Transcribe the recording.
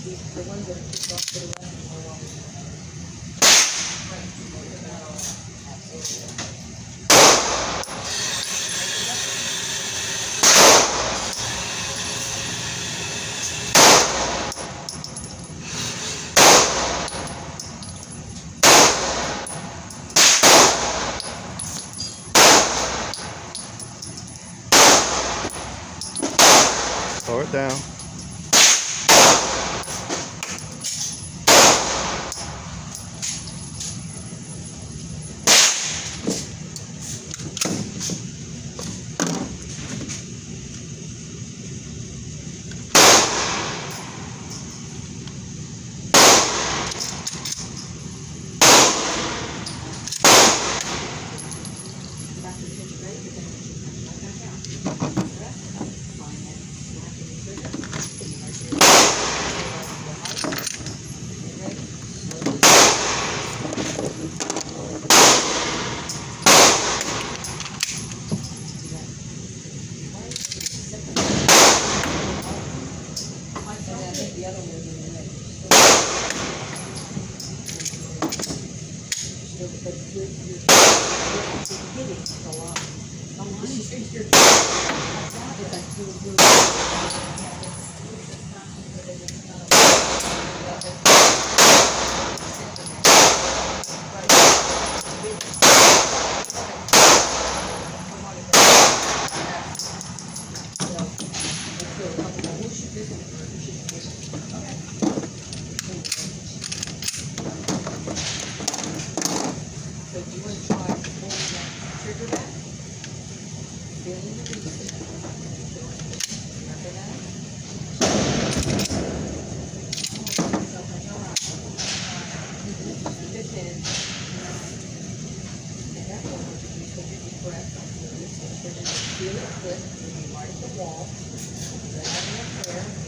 The ones that are kicked off to the left are all. Slow it down. The other one's in the leg. But you're hitting a lot. So do you want to try pulling that trigger back? Feeling the release. Remember that? Keep it in. And that one, you take a deep breath. Feel it flip. When you right at the wall. Let it up there.